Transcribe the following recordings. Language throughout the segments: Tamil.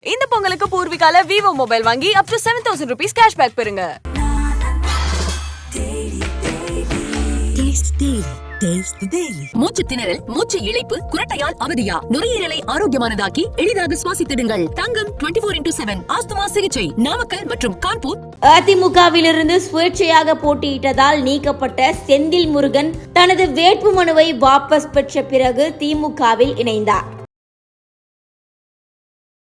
இந்த பொங்கலுக்கு பூர்விகால விவோ மொபைல் வாங்கி up to 7,000 rupees cashback பெறுங்க. மூச்சு திணறல், மூச்சு இழைப்பு, குரட்டையால் அவதியா, நுரையீரலை ஆரோக்கியமானதாக்கி எளிதாக சுவாசித்திடுங்கள். தங்கம் 24x7 ஆஸ்துமா சிகிச்சை நாமக்கல் மற்றும் கான்பூர். அதிமுகவிலிருந்து சுயேட்சையாக போட்டியிட்டதால் நீக்கப்பட்ட செந்தில் முருகன் தனது வேட்புமனுவை வாபஸ் பெற்ற பிறகு திமுகவில் இணைந்தார்.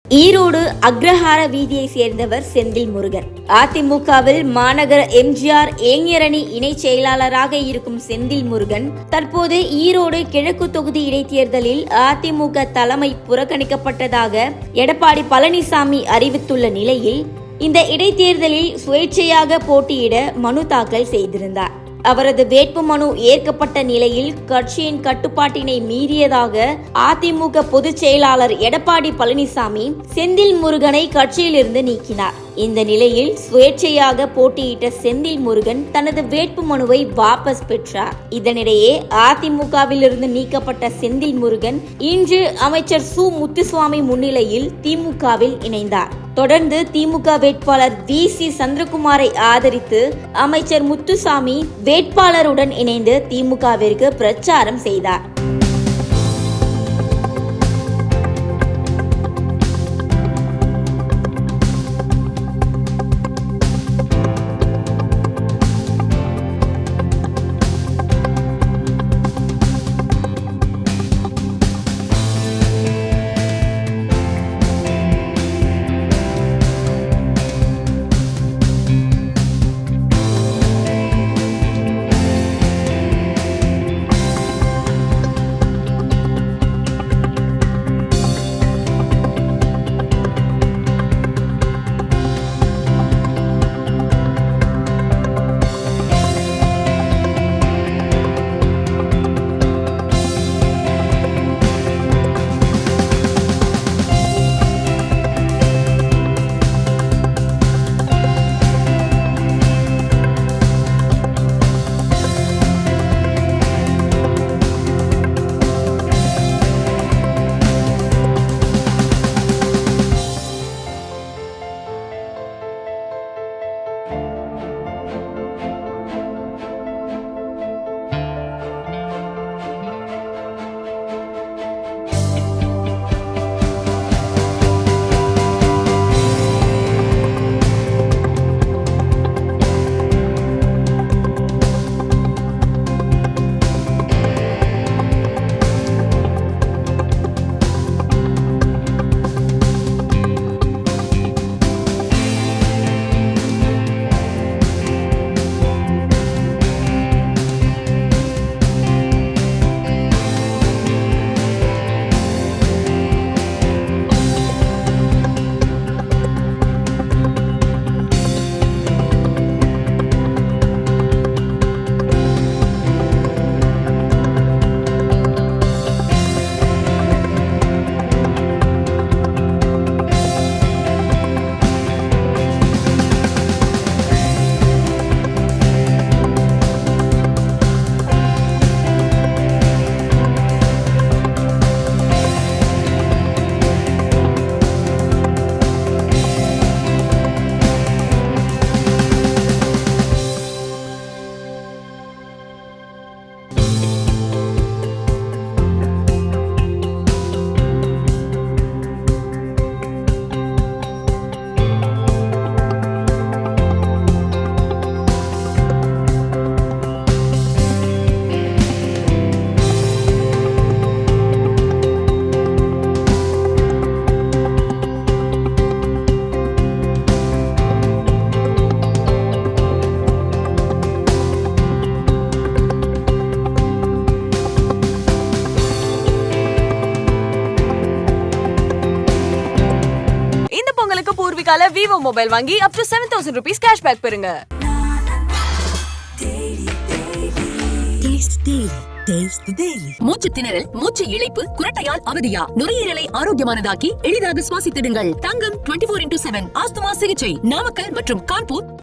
ஈரோடு அக்ரஹார வீதியை சேர்ந்தவர் செந்தில் முருகன். அதிமுகவில் மாநகர எம்ஜிஆர் இளைஞரணி இணை செயலாளராக இருக்கும் செந்தில் முருகன் தற்போது ஈரோடு கிழக்கு தொகுதி இடைத்தேர்தலில் அதிமுக தலைமை புறக்கணிக்கப்பட்டதாக எடப்பாடி பழனிசாமி அறிவித்துள்ள நிலையில் இந்த இடைத்தேர்தலில் சுயேட்சையாக போட்டியிட மனு தாக்கல் செய்திருந்தார். அவரது வேட்புமனு ஏற்கப்பட்ட நிலையில் கட்சியின் கட்டுப்பாட்டினை மீறியதாக அதிமுக பொதுச் செயலாளர் எடப்பாடி பழனிசாமி செந்தில் முருகனை கட்சியிலிருந்து நீக்கினார். இந்த நிலையில் சுயேட்சையாக போட்டியிட்ட செந்தில் முருகன் தனது வேட்புமனுவை வாபஸ் பெற்றார். இதனிடையே அதிமுகவிலிருந்து நீக்கப்பட்ட செந்தில் முருகன் இன்று அமைச்சர் சு முத்துசுவாமி முன்னிலையில் திமுகவில் இணைந்தார். தொடர்ந்து திமுக வேட்பாளர் வி.சி. சந்திரகுமாரை ஆதரித்து அமைச்சர் முத்துசாமி வேட்பாளருடன் இணைந்து திமுகவிற்கு பிரச்சாரம் செய்தார். பொங்கலுக்கு பூர்விகால விவோ மொபைல் வாங்கி up to 7,000 rupees cashback பெறுங்க. மூச்சு திணறல், மூச்சு இழைப்பு, குரட்டையால் அவதியா, நுரையீரலை ஆரோக்கியமானதாக்கி எளிதாக சுவாசித்திடுங்கள். தங்கம் 24x7 ஆஸ்துமா சிகிச்சை நாமக்கல் மற்றும் கான்பூர்.